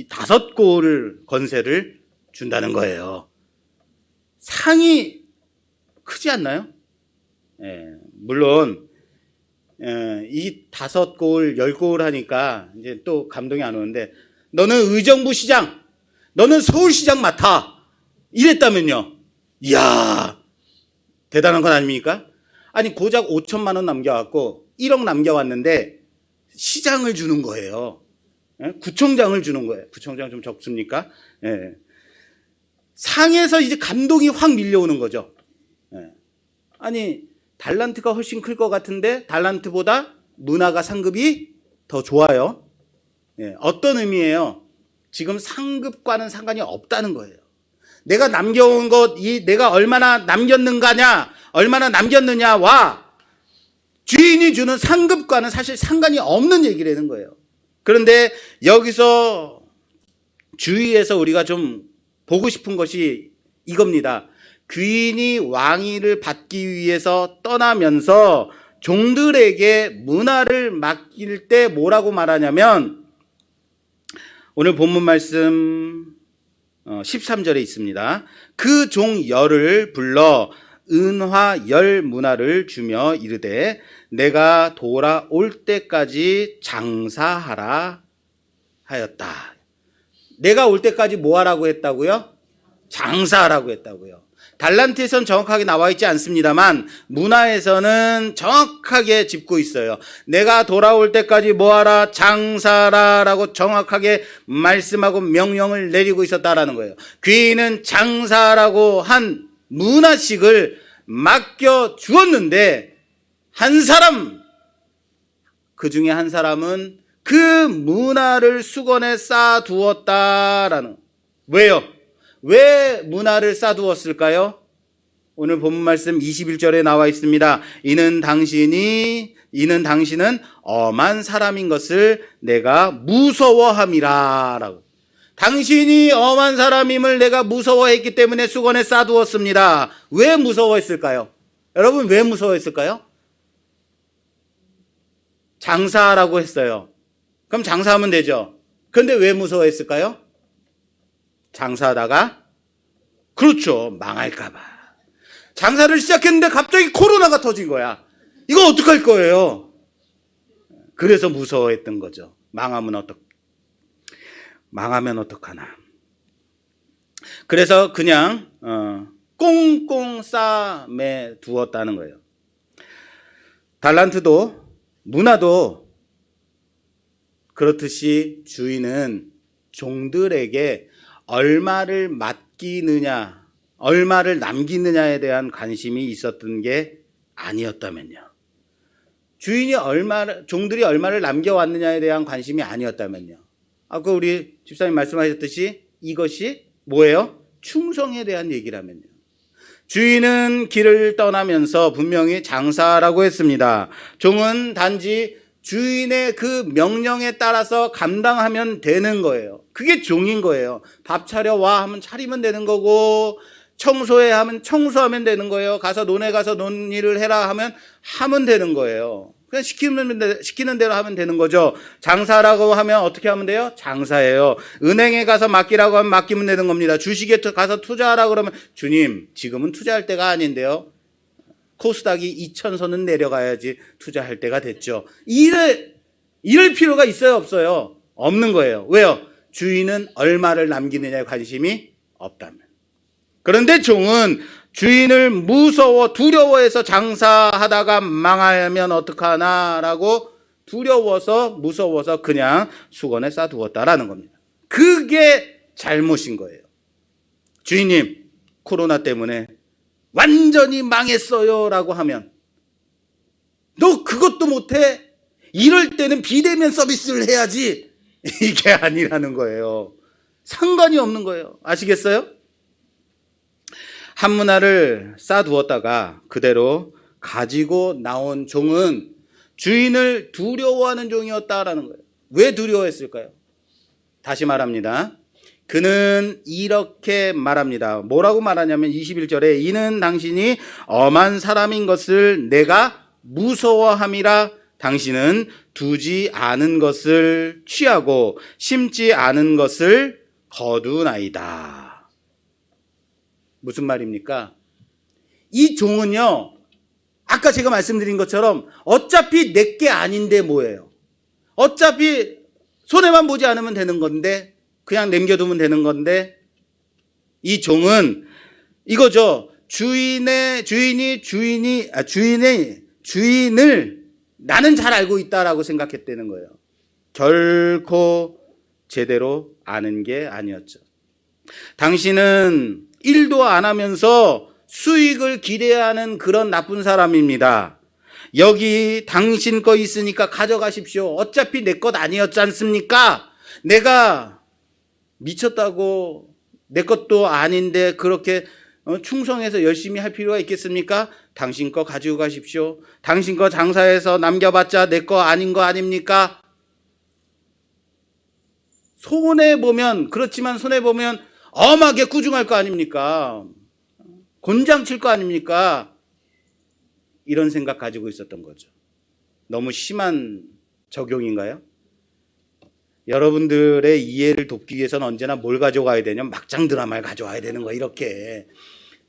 5고을 권세를 준다는 거예요. 상이 크지 않나요? 물론 이 5고을, 10고을 하니까 이제 또 감동이 안 오는데, 너는 의정부 시장, 너는 서울시장 맡아, 이랬다면요, 이야, 대단한 건 아닙니까? 아니, 고작 5천만 원 남겨왔고 1억 남겨왔는데 시장을 주는 거예요. 구청장을 주는 거예요. 구청장 좀 적습니까? 상에서 이제 감동이 확 밀려오는 거죠. 아니, 달란트가 훨씬 클 것 같은데 달란트보다 문화가 상급이 더 좋아요. 어떤 의미예요? 지금 상급과는 상관이 없다는 거예요. 내가 남겨온 것, 내가 얼마나 남겼느냐와 주인이 주는 상급과는 사실 상관이 없는 얘기라는 거예요. 그런데 여기서 주의해서 우리가 좀 보고 싶은 것이 이겁니다. 귀인이 왕위를 받기 위해서 떠나면서 종들에게 문화를 맡길 때 뭐라고 말하냐면, 오늘 본문 말씀 13절에 있습니다. 그 종 열을 불러 은화 10문화를 주며 이르되 내가 돌아올 때까지 장사하라 하였다. 내가 올 때까지 뭐 하라고 했다고요? 장사하라고 했다고요. 달란트에선 정확하게 나와 있지 않습니다만 문화에서는 정확하게 짚고 있어요. 내가 돌아올 때까지 뭐하라? 장사라라고 정확하게 말씀하고 명령을 내리고 있었다라는 거예요. 귀인은 장사라고 한 문화식을 맡겨 주었는데 한 사람, 그 중에 한 사람은 그 문화를 수건에 쌓아두었다라는. 왜요? 왜 문화를 쌓아두었을까요? 오늘 본문 말씀 21절에 나와 있습니다. 이는 당신은 엄한 사람인 것을 내가 무서워함이라 라고. 당신이 엄한 사람임을 내가 무서워했기 때문에 수건에 쌓아두었습니다. 왜 무서워했을까요? 여러분 왜 무서워했을까요? 장사라고 했어요. 그럼 장사하면 되죠. 그런데 왜 무서워했을까요? 장사하다가 그렇죠. 망할까봐. 장사를 시작했는데 갑자기 코로나가 터진 거야. 이거 어떡할 거예요? 그래서 무서워했던 거죠. 망하면 어떡하나. 그래서 그냥 꽁꽁 싸매 두었다는 거예요. 달란트도 문화도 그렇듯이 주인은 종들에게 얼마를 맡기느냐, 얼마를 남기느냐에 대한 관심이 있었던 게 아니었다면요. 종들이 얼마를 남겨왔느냐에 대한 관심이 아니었다면요. 아까 우리 집사님 말씀하셨듯이 이것이 뭐예요? 충성에 대한 얘기라면요. 주인은 길을 떠나면서 분명히 장사라고 했습니다. 종은 단지 주인의 그 명령에 따라서 감당하면 되는 거예요. 그게 종인 거예요. 밥 차려와 하면 차리면 되는 거고, 청소해 하면 청소하면 되는 거예요. 가서 논에 가서 논일을 해라 하면 되는 거예요. 그냥 시키는 대로 하면 되는 거죠. 장사라고 하면 어떻게 하면 돼요? 장사예요. 은행에 가서 맡기라고 하면 맡기면 되는 겁니다. 주식에 가서 투자하라고 그러면 주님, 지금은 투자할 때가 아닌데요. 코스닥이 2,000선은 내려가야지 투자할 때가 됐죠. 이럴 필요가 있어요, 없어요? 없는 거예요. 왜요? 주인은 얼마를 남기느냐에 관심이 없다면. 그런데 종은 주인을 두려워해서 장사하다가 망하면 어떡하나라고 무서워서 그냥 수건에 싸두었다라는 겁니다. 그게 잘못인 거예요. 주인님, 코로나 때문에 완전히 망했어요 라고 하면 너 그것도 못해? 이럴 때는 비대면 서비스를 해야지. 이게 아니라는 거예요. 상관이 없는 거예요. 아시겠어요? 한 문화를 쌓아두었다가 그대로 가지고 나온 종은 주인을 두려워하는 종이었다라는 거예요. 왜 두려워했을까요? 다시 말합니다. 그는 이렇게 말합니다. 뭐라고 말하냐면 21절에 이는 당신이 엄한 사람인 것을 내가 무서워함이라. 당신은 두지 않은 것을 취하고 심지 않은 것을 거두나이다. 무슨 말입니까? 이 종은요, 아까 제가 말씀드린 것처럼 어차피 내게 아닌데 뭐예요? 어차피 손해만 보지 않으면 되는 건데, 그냥 남겨두면 되는 건데, 이 종은 이거죠. 주인의 주인을 나는 잘 알고 있다라고 생각했다는 거예요. 결코 제대로 아는 게 아니었죠. 당신은 일도 안 하면서 수익을 기대하는 그런 나쁜 사람입니다. 여기 당신 거 있으니까 가져가십시오. 어차피 내 것 아니었지 않습니까? 내가 미쳤다고 내 것도 아닌데 그렇게 충성해서 열심히 할 필요가 있겠습니까? 당신 거 가지고 가십시오. 당신 거 장사해서 남겨봤자 내 거 아닌 거 아닙니까? 그렇지만 손해보면 엄하게 꾸중할 거 아닙니까? 곤장 칠 거 아닙니까? 이런 생각 가지고 있었던 거죠. 너무 심한 적용인가요? 여러분들의 이해를 돕기 위해서는 언제나 뭘 가져가야 되냐면 막장 드라마를 가져와야 되는 거예요. 이렇게.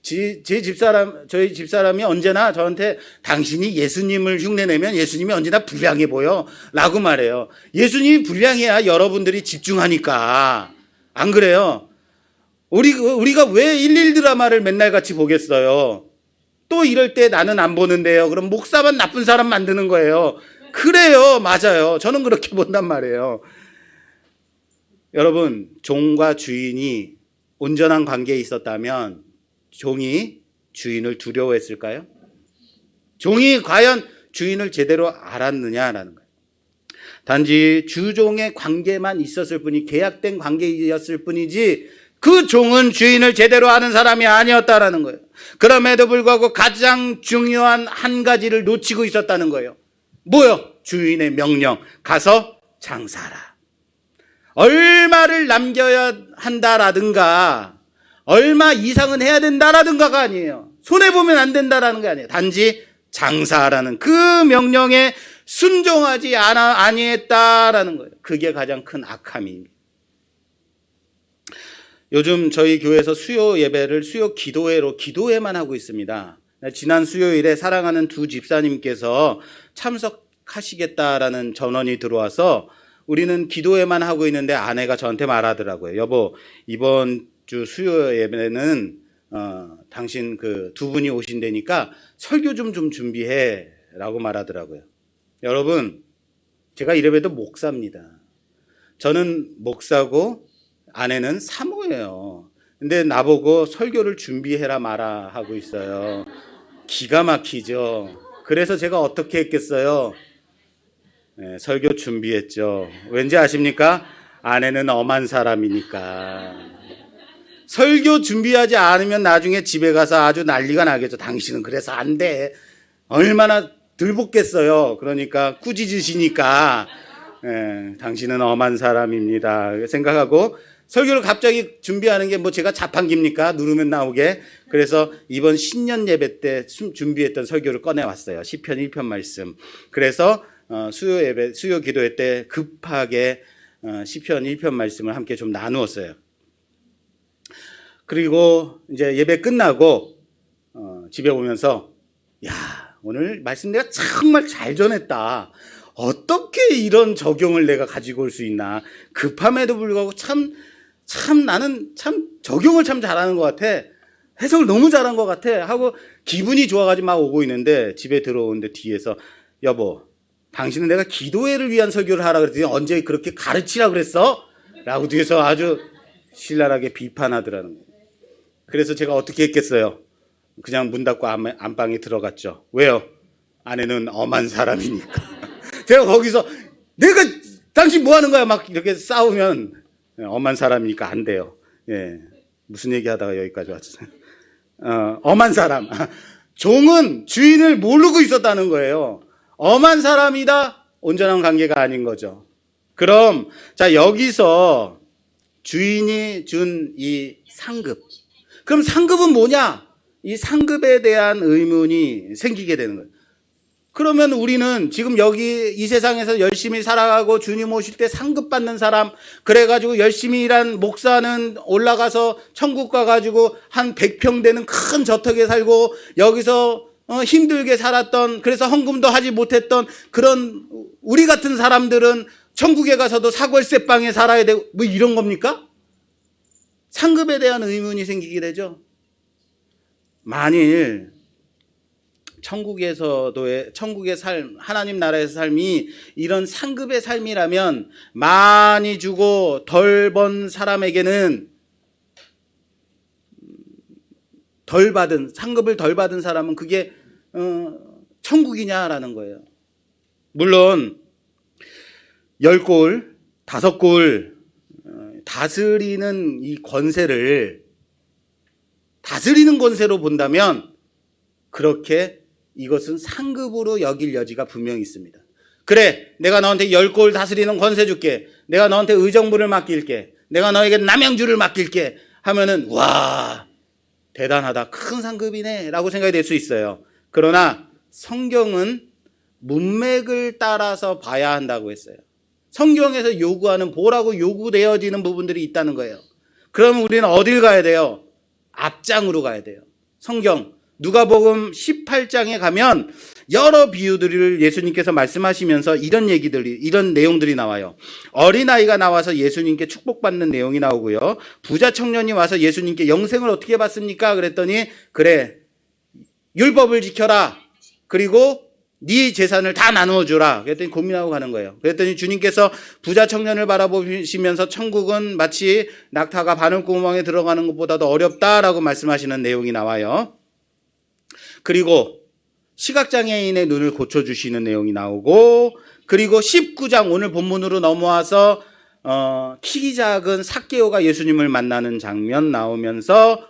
저희 집사람이 언제나 저한테 당신이 예수님을 흉내내면 예수님이 언제나 불량해 보여 라고 말해요. 예수님이 불량해야 여러분들이 집중하니까. 안 그래요? 우리가 왜 일일 드라마를 맨날 같이 보겠어요? 또 이럴 때 나는 안 보는데요. 그럼 목사만 나쁜 사람 만드는 거예요. 그래요. 맞아요. 저는 그렇게 본단 말이에요. 여러분, 종과 주인이 온전한 관계에 있었다면 종이 주인을 두려워했을까요? 종이 과연 주인을 제대로 알았느냐라는 거예요. 단지 주종의 관계만 있었을 뿐이 계약된 관계였을 뿐이지 그 종은 주인을 제대로 아는 사람이 아니었다라는 거예요. 그럼에도 불구하고 가장 중요한 한 가지를 놓치고 있었다는 거예요. 뭐요? 주인의 명령. 가서 장사하라. 얼마를 남겨야 한다라든가 얼마 이상은 해야 된다라든가가 아니에요. 손해보면 안 된다라는 게 아니에요. 단지 장사하라는 그 명령에 순종하지 아니했다라는 거예요. 그게 가장 큰 악함입니다. 요즘 저희 교회에서 수요 예배를 수요 기도회로 기도회만 하고 있습니다. 지난 수요일에 사랑하는 두 집사님께서 참석하시겠다라는 전원이 들어와서 우리는 기도회만 하고 있는데 아내가 저한테 말하더라고요. 여보, 이번 주 수요 예배는 당신 그 두 분이 오신다니까 설교 좀 준비해 라고 말하더라고요. 여러분, 제가 이래봬도 목사입니다. 저는 목사고 아내는 사모예요. 근데 나보고 설교를 준비해라 마라 하고 있어요. 기가 막히죠. 그래서 제가 어떻게 했겠어요? 네, 설교 준비했죠. 왠지 아십니까? 아내는 엄한 사람이니까. 설교 준비하지 않으면 나중에 집에 가서 아주 난리가 나겠죠. 당신은 그래서 안 돼. 얼마나 들볶겠어요. 그러니까 꾸짖으시니까 당신은 엄한 사람입니다 생각하고 설교를 갑자기 준비하는 게 뭐 제가 자판기입니까? 누르면 나오게. 그래서 이번 신년 예배 때 준비했던 설교를 꺼내왔어요. 시편 1편 말씀. 그래서 수요 예배, 수요 기도회 때 급하게 시편 1편 말씀을 함께 좀 나누었어요. 그리고 이제 예배 끝나고 집에 오면서 야, 오늘 말씀 내가 정말 잘 전했다. 어떻게 이런 적용을 내가 가지고 올 수 있나. 급함에도 불구하고 참 나는 참 적용을 참 잘하는 것 같아. 해석을 너무 잘한 것 같아. 하고 기분이 좋아가지고 막 오고 있는데 집에 들어오는데 뒤에서 여보, 당신은 내가 기도회를 위한 설교를 하라 그랬더니 언제 그렇게 가르치라 그랬어? 라고 뒤에서 아주 신랄하게 비판하더라는 거예요. 그래서 제가 어떻게 했겠어요? 그냥 문 닫고 안방에 들어갔죠. 왜요? 아내는 엄한 사람이니까. 제가 거기서 내가 당신 뭐 하는 거야? 막 이렇게 싸우면 엄한 사람이니까 안 돼요. 예. 무슨 얘기 하다가 여기까지 왔어요. 엄한 사람. 종은 주인을 모르고 있었다는 거예요. 엄한 사람이다? 온전한 관계가 아닌 거죠. 그럼, 자, 여기서 주인이 준 이 상급. 그럼 상급은 뭐냐? 이 상급에 대한 의문이 생기게 되는 거예요. 그러면 우리는 지금 여기 이 세상에서 열심히 살아가고 주님 오실 때 상급 받는 사람, 그래가지고 열심히 일한 목사는 올라가서 천국 가가지고 한 100평 되는 큰 저택에 살고 여기서 힘들게 살았던, 그래서 헌금도 하지 못했던 그런 우리 같은 사람들은 천국에 가서도 사골세방에 살아야 되고 뭐 이런 겁니까? 상급에 대한 의문이 생기게 되죠. 만일 천국의 삶, 하나님 나라에서 삶이 이런 상급의 삶이라면 많이 주고 덜 번 사람에게는 상급을 덜 받은 사람은 그게 천국이냐라는 거예요. 물론 10골, 5골 다스리는 이 권세를 다스리는 권세로 본다면 그렇게 이것은 상급으로 여길 여지가 분명히 있습니다. 그래, 내가 너한테 10골 다스리는 권세 줄게. 내가 너한테 의정부를 맡길게. 내가 너에게 남양주를 맡길게 하면은 와, 대단하다. 큰 상급이네 라고 생각이 될 수 있어요. 그러나 성경은 문맥을 따라서 봐야 한다고 했어요. 성경에서 요구하는 보라고 요구되어지는 부분들이 있다는 거예요. 그러면 우리는 어딜 가야 돼요? 앞장으로 가야 돼요. 성경 누가복음 18장에 가면 여러 비유들을 예수님께서 말씀하시면서 이런 내용들이 나와요. 어린아이가 나와서 예수님께 축복받는 내용이 나오고요. 부자 청년이 와서 예수님께 영생을 어떻게 받습니까? 그랬더니 그래, 율법을 지켜라. 그리고 네 재산을 다 나누어 주라. 그랬더니 고민하고 가는 거예요. 그랬더니 주님께서 부자 청년을 바라보시면서 천국은 마치 낙타가 바늘구멍에 들어가는 것보다도 어렵다라고 말씀하시는 내용이 나와요. 그리고 시각장애인의 눈을 고쳐주시는 내용이 나오고, 그리고 19장 오늘 본문으로 넘어와서 키 작은 삭개오가 예수님을 만나는 장면 나오면서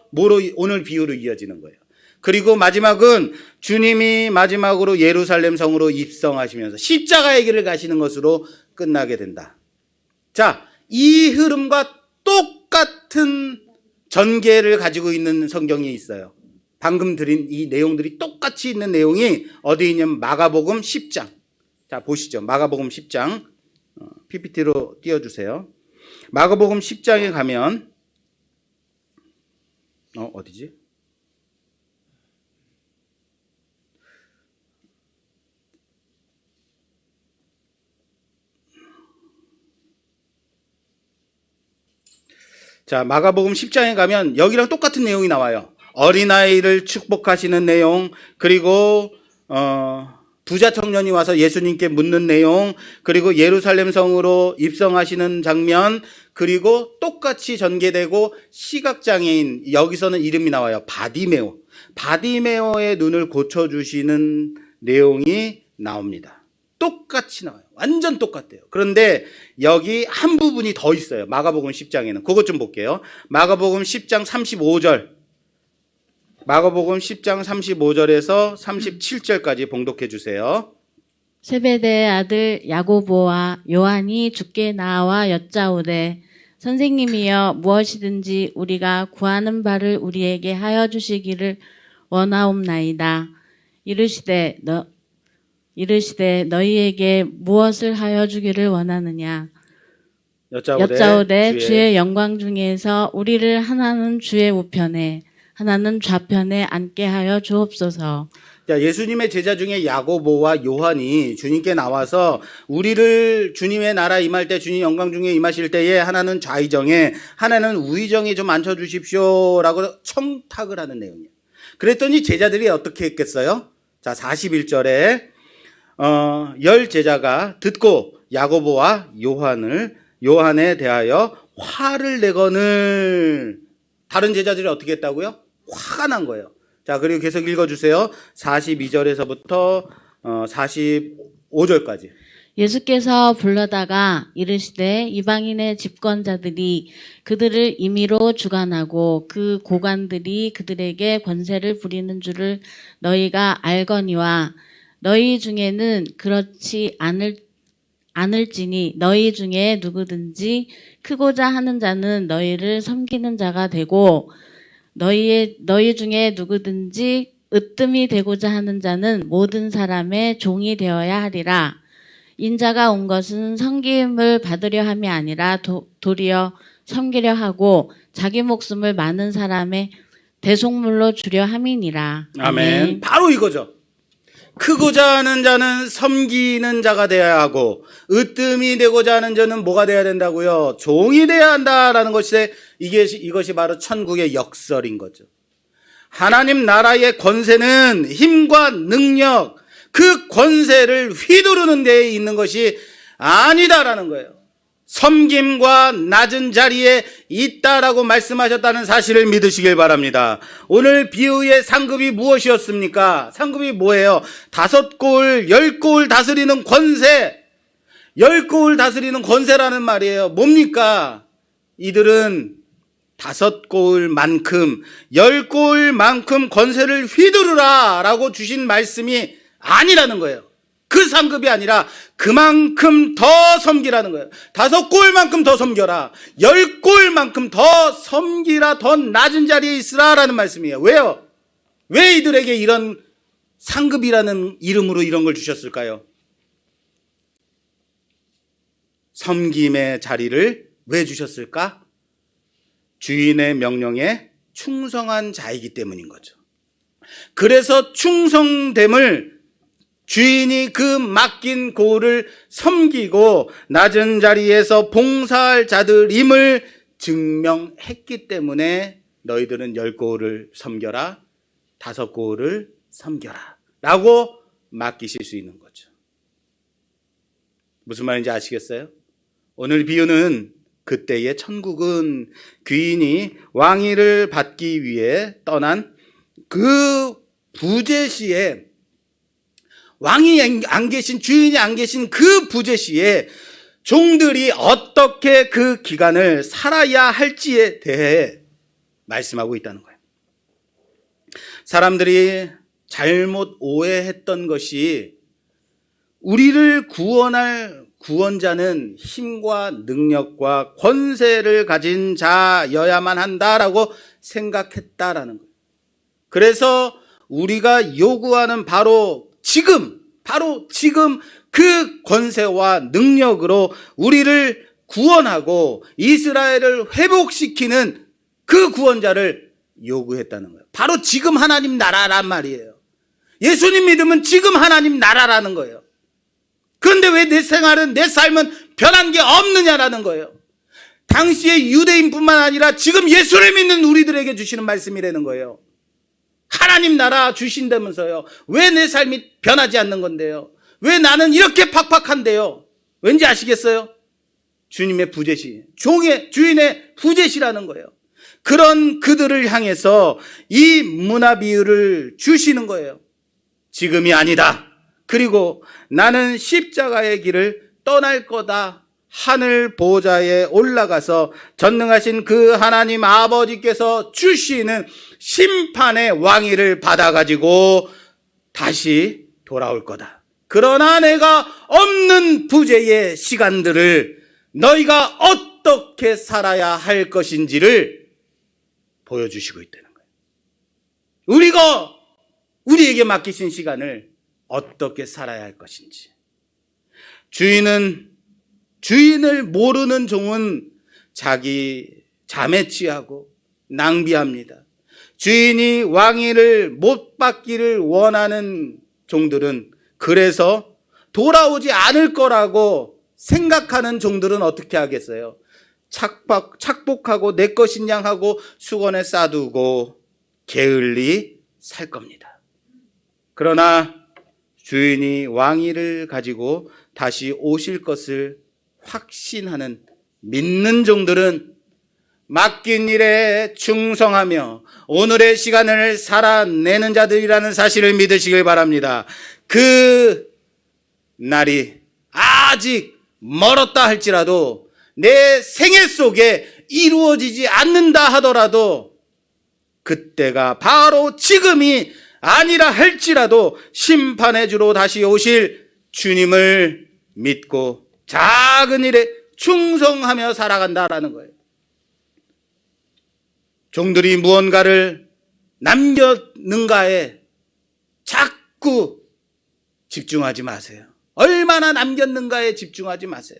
오늘 비유로 이어지는 거예요. 그리고 마지막은 주님이 마지막으로 예루살렘 성으로 입성하시면서 십자가의 길을 가시는 것으로 끝나게 된다. 자, 이 흐름과 똑같은 전개를 가지고 있는 성경이 있어요. 방금 드린 이 내용들이 똑같이 있는 내용이 어디 있냐면 마가복음 10장. 자, 보시죠. 마가복음 10장. PPT로 띄워주세요. 마가복음 10장에 가면 어디지? 자, 마가복음 10장에 가면 여기랑 똑같은 내용이 나와요. 어린아이를 축복하시는 내용, 그리고 부자 청년이 와서 예수님께 묻는 내용, 그리고 예루살렘 성으로 입성하시는 장면, 그리고 똑같이 전개되고 시각장애인, 여기서는 이름이 나와요. 바디메오의 눈을 고쳐주시는 내용이 나옵니다. 똑같이 나와요. 완전 똑같아요. 그런데 여기 한 부분이 더 있어요. 마가복음 10장에는. 그것 좀 볼게요. 마가복음 10장 35절. 마가복음 10장 35절에서 37절까지 봉독해 주세요. 세베대의 아들 야고보와 요한이 주께 나와 여짜오되 선생님이여 무엇이든지 우리가 구하는 바를 우리에게 하여 주시기를 원하옵나이다. 이르시되 너희에게 무엇을 하여 주기를 원하느냐. 여짜오되 주의 영광 중에서 우리를 하나는 주의 우편에 하나는 좌편에 앉게 하여 주옵소서. 자, 예수님의 제자 중에 야고보와 요한이 주님께 나와서 우리를 주님의 나라 임할 때, 주님 영광 중에 임하실 때에 하나는 좌의정에 하나는 우의정에 좀 앉혀주십시오라고 청탁을 하는 내용이에요. 그랬더니 제자들이 어떻게 했겠어요? 자, 41절에 10 제자가 듣고 야고보와 요한에 대하여 화를 내거늘. 다른 제자들이 어떻게 했다고요? 화가 난 거예요. 자, 그리고 계속 읽어주세요. 42절에서부터 45절까지. 예수께서 불러다가 이르시되 이방인의 집권자들이 그들을 임의로 주관하고 그 고관들이 그들에게 권세를 부리는 줄을 너희가 알거니와 너희 중에는 그렇지 않을지니 너희 중에 누구든지 크고자 하는 자는 너희를 섬기는 자가 되고 너희 중에 누구든지 으뜸이 되고자 하는 자는 모든 사람의 종이 되어야 하리라. 인자가 온 것은 섬김을 받으려 함이 아니라 도리어 섬기려 하고 자기 목숨을 많은 사람의 대속물로 주려 함이니라. 아멘. 바로 이거죠. 크고자 하는 자는 섬기는 자가 되어야 하고 으뜸이 되고자 하는 자는 뭐가 되어야 된다고요? 종이 되어야 한다라는 것이 이것이 바로 천국의 역설인 거죠. 하나님 나라의 권세는 힘과 능력, 그 권세를 휘두르는 데에 있는 것이 아니다라는 거예요. 섬김과 낮은 자리에 있다라고 말씀하셨다는 사실을 믿으시길 바랍니다. 오늘 비유의 상급이 무엇이었습니까? 상급이 뭐예요? 5골, 10골 다스리는 권세. 10골 다스리는 권세라는 말이에요. 뭡니까? 이들은 5골만큼, 10골만큼 권세를 휘두르라 라고 주신 말씀이 아니라는 거예요. 그 상급이 아니라 그만큼 더 섬기라는 거예요. 5골만큼 더 섬겨라. 10골만큼 더 섬기라. 더 낮은 자리에 있으라라는 말씀이에요. 왜요? 왜 이들에게 이런 상급이라는 이름으로 이런 걸 주셨을까요? 섬김의 자리를 왜 주셨을까? 주인의 명령에 충성한 자이기 때문인 거죠. 그래서 충성됨을 주인이 그 맡긴 고을을 섬기고 낮은 자리에서 봉사할 자들임을 증명했기 때문에 너희들은 10고을을 섬겨라, 5고을을 섬겨라 라고 맡기실 수 있는 거죠. 무슨 말인지 아시겠어요? 오늘 비유는 그때의 천국은 귀인이 왕위를 받기 위해 떠난 그 부재시에, 왕이 안 계신, 주인이 안 계신 그 부재시에 종들이 어떻게 그 기간을 살아야 할지에 대해 말씀하고 있다는 거예요. 사람들이 잘못 오해했던 것이 우리를 구원할 구원자는 힘과 능력과 권세를 가진 자여야만 한다라고 생각했다라는 거예요. 그래서 우리가 요구하는 바로 지금 그 권세와 능력으로 우리를 구원하고 이스라엘을 회복시키는 그 구원자를 요구했다는 거예요. 바로 지금 하나님 나라란 말이에요. 예수님 믿으면 지금 하나님 나라라는 거예요. 그런데 왜 내 생활은, 내 삶은 변한 게 없느냐라는 거예요. 당시의 유대인뿐만 아니라 지금 예수를 믿는 우리들에게 주시는 말씀이라는 거예요. 하나님 나라 주신다면서요. 왜 내 삶이 변하지 않는 건데요? 왜 나는 이렇게 팍팍한데요? 왠지 아시겠어요? 주님의 부재시, 주인의 부재시라는 거예요. 그런 그들을 향해서 이 문화 비유를 주시는 거예요. 지금이 아니다. 그리고 나는 십자가의 길을 떠날 거다. 하늘 보좌에 올라가서 전능하신 그 하나님 아버지께서 주시는 심판의 왕위를 받아가지고 다시 돌아올 거다. 그러나 내가 없는 부재의 시간들을 너희가 어떻게 살아야 할 것인지를 보여주시고 있다는 거예요. 우리에게 맡기신 시간을 어떻게 살아야 할 것인지. 주인을 모르는 종은 자기 잠에 취하고 낭비합니다. 주인이 왕위를 못 받기를 원하는 종들은, 그래서 돌아오지 않을 거라고 생각하는 종들은 어떻게 하겠어요? 착복하고 내 것인 양 하고 수건에 싸두고 게을리 살 겁니다. 그러나 주인이 왕위를 가지고 다시 오실 것을 확신하는, 믿는 종들은 맡긴 일에 충성하며 오늘의 시간을 살아내는 자들이라는 사실을 믿으시길 바랍니다. 그 날이 아직 멀었다 할지라도, 내 생애 속에 이루어지지 않는다 하더라도, 그때가 바로 지금이 아니라 할지라도 심판의 주로 다시 오실 주님을 믿고 작은 일에 충성하며 살아간다라는 거예요. 종들이 무언가를 남겼는가에 자꾸 집중하지 마세요. 얼마나 남겼는가에 집중하지 마세요.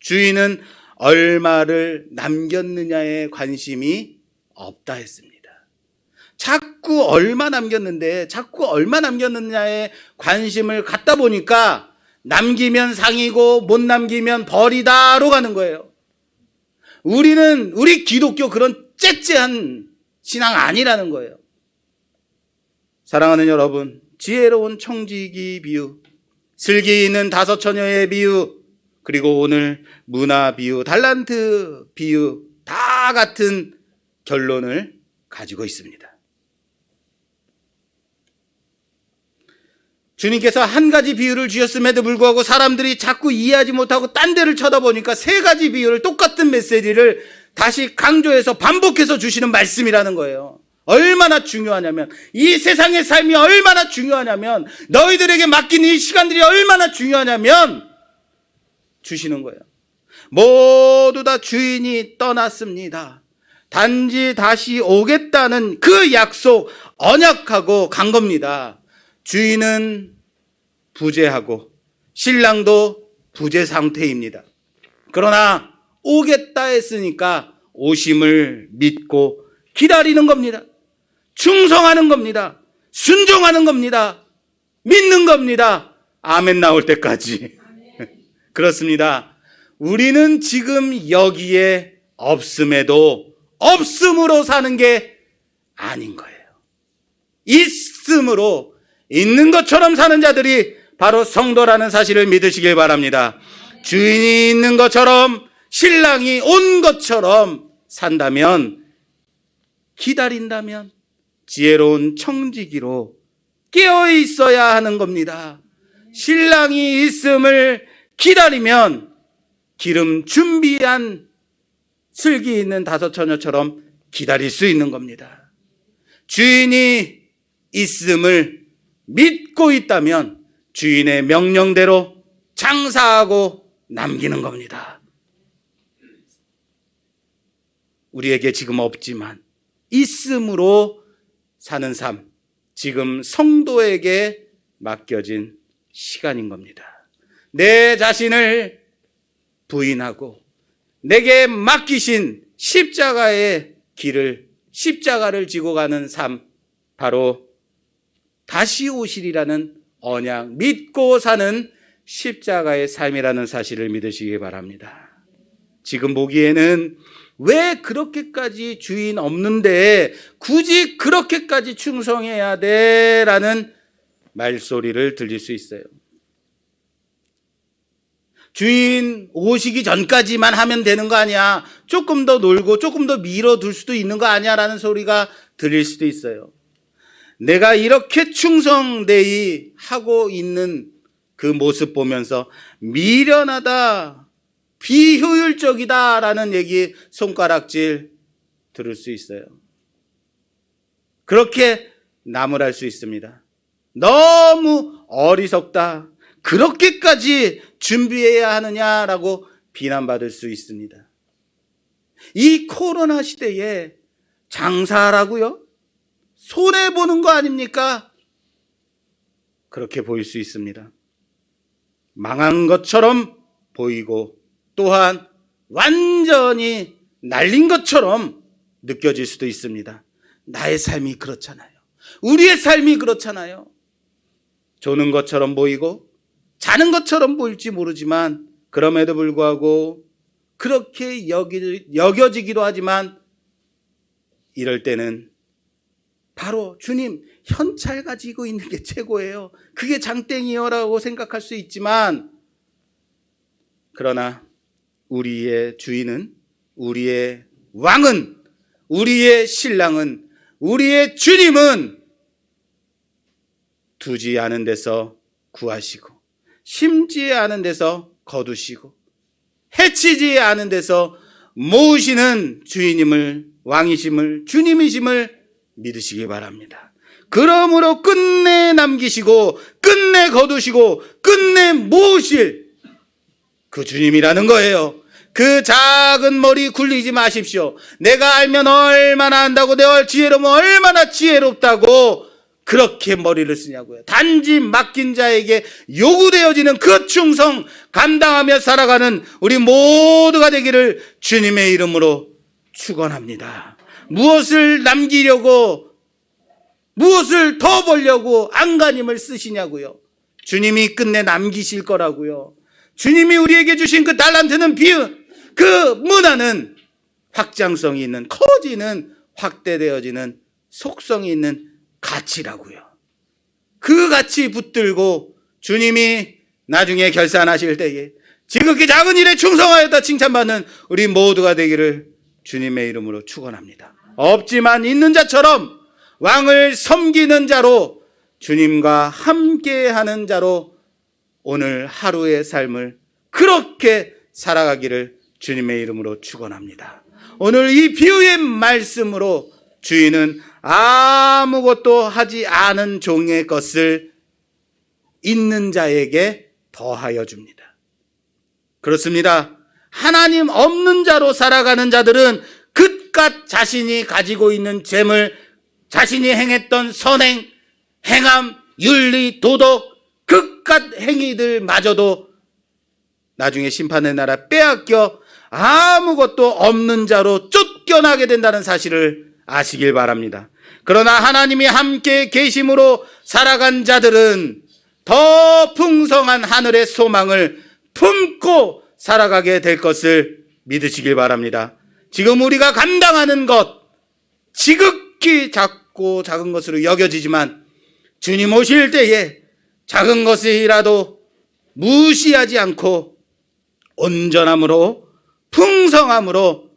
주인은 얼마를 남겼느냐에 관심이 없다 했습니다. 자꾸 얼마 남겼느냐에 관심을 갖다 보니까 남기면 상이고 못 남기면 벌이다로 가는 거예요. 우리 기독교 그런 째째한 신앙 아니라는 거예요. 사랑하는 여러분, 지혜로운 청지기 비유, 슬기 있는 5 처녀의 비유, 그리고 오늘 문화 비유, 달란트 비유 다 같은 결론을 가지고 있습니다. 주님께서 한 가지 비유를 주셨음에도 불구하고 사람들이 자꾸 이해하지 못하고 딴 데를 쳐다보니까 3가지 비유를, 똑같은 메시지를 다시 강조해서 반복해서 주시는 말씀이라는 거예요. 얼마나 중요하냐면, 이 세상의 삶이 얼마나 중요하냐면, 너희들에게 맡긴 이 시간들이 얼마나 중요하냐면 주시는 거예요. 모두 다 주인이 떠났습니다. 단지 다시 오겠다는 그 약속, 언약하고 간 겁니다. 주인은 부재하고 신랑도 부재 상태입니다. 그러나 오겠다 했으니까 오심을 믿고 기다리는 겁니다. 충성하는 겁니다. 순종하는 겁니다. 믿는 겁니다. 아멘 나올 때까지. 그렇습니다. 우리는 지금 여기에 없음에도 없음으로 사는 게 아닌 거예요. 있음으로 있는 것처럼 사는 자들이 바로 성도라는 사실을 믿으시길 바랍니다. 주인이 있는 것처럼 신랑이 온 것처럼 산다면, 기다린다면 지혜로운 청지기로 깨어 있어야 하는 겁니다. 신랑이 있음을 기다리면 기름 준비한 슬기 있는 다섯 처녀처럼 기다릴 수 있는 겁니다. 주인이 있음을 믿고 있다면 주인의 명령대로 장사하고 남기는 겁니다. 우리에게 지금 없지만 있음으로 사는 삶, 지금 성도에게 맡겨진 시간인 겁니다. 내 자신을 부인하고 내게 맡기신 십자가의 길을, 십자가를 지고 가는 삶, 바로 다시 오시리라는 언약, 믿고 사는 십자가의 삶이라는 사실을 믿으시기 바랍니다. 지금 보기에는 왜 그렇게까지 주인 없는데 굳이 그렇게까지 충성해야 돼? 라는 말소리를 들릴 수 있어요. 주인 오시기 전까지만 하면 되는 거 아니야? 조금 더 놀고 조금 더 미뤄둘 수도 있는 거 아니야? 라는 소리가 들릴 수도 있어요. 내가 이렇게 충성되이 하고 있는 그 모습 보면서 미련하다, 비효율적이다 라는 얘기, 손가락질 들을 수 있어요. 그렇게 나무랄 수 있습니다. 너무 어리석다, 그렇게까지 준비해야 하느냐라고 비난받을 수 있습니다. 이 코로나 시대에 장사하라고요? 손해보는 거 아닙니까? 그렇게 보일 수 있습니다. 망한 것처럼 보이고 또한 완전히 날린 것처럼 느껴질 수도 있습니다. 나의 삶이 그렇잖아요. 우리의 삶이 그렇잖아요. 조는 것처럼 보이고 자는 것처럼 보일지 모르지만 그럼에도 불구하고 그렇게 여겨지기도 하지만 이럴 때는 바로 주님 현찰 가지고 있는 게 최고예요, 그게 장땡이요라고 생각할 수 있지만, 그러나 우리의 주인은, 우리의 왕은, 우리의 신랑은, 우리의 주님은 두지 않은 데서 구하시고 심지 않은 데서 거두시고 해치지 않은 데서 모으시는 주인임을, 왕이심을, 주님이심을 믿으시기 바랍니다. 그러므로 끝내 남기시고 끝내 거두시고 끝내 모으실 그 주님이라는 거예요. 그 작은 머리 굴리지 마십시오. 내가 알면 얼마나 안다고, 내가 지혜로우면 얼마나 지혜롭다고 그렇게 머리를 쓰냐고요. 단지 맡긴 자에게 요구되어지는 그 충성 감당하며 살아가는 우리 모두가 되기를 주님의 이름으로 축원합니다. 무엇을 남기려고, 무엇을 더 벌려고 안간힘을 쓰시냐고요. 주님이 끝내 남기실 거라고요. 주님이 우리에게 주신 그 달란트는 그 문화는 확장성이 있는, 커지는, 확대되어지는 속성이 있는 가치라고요. 그 가치 붙들고 주님이 나중에 결산하실 때에 지극히 작은 일에 충성하였다 칭찬받는 우리 모두가 되기를 주님의 이름으로 축원합니다. 없지만 있는 자처럼 왕을 섬기는 자로, 주님과 함께하는 자로 오늘 하루의 삶을 그렇게 살아가기를 주님의 이름으로 축원합니다. 오늘 이 비유의 말씀으로 주인은 아무것도 하지 않은 종의 것을 있는 자에게 더하여 줍니다. 그렇습니다. 하나님 없는 자로 살아가는 자들은 그깟 자신이 가지고 있는 재물, 자신이 행했던 선행, 행함, 윤리, 도덕, 그깟 행위들마저도 나중에 심판의 나라 빼앗겨 아무것도 없는 자로 쫓겨나게 된다는 사실을 아시길 바랍니다. 그러나 하나님이 함께 계심으로 살아간 자들은 더 풍성한 하늘의 소망을 품고 살아가게 될 것을 믿으시길 바랍니다. 지금 우리가 감당하는 것 지극히 작고 작은 것으로 여겨지지만 주님 오실 때에 작은 것이라도 무시하지 않고 온전함으로 풍성함으로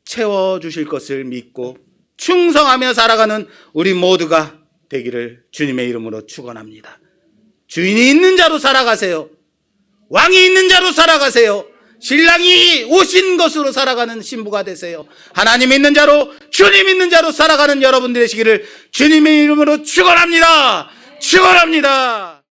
채워주실 것을 믿고 충성하며 살아가는 우리 모두가 되기를 주님의 이름으로 축원합니다. 주인이 있는 자로 살아가세요. 왕이 있는 자로 살아가세요. 신랑이 오신 것으로 살아가는 신부가 되세요. 하나님 있는 자로, 주님 있는 자로 살아가는 여러분 되시기를 주님의 이름으로 축원합니다. 축원합니다.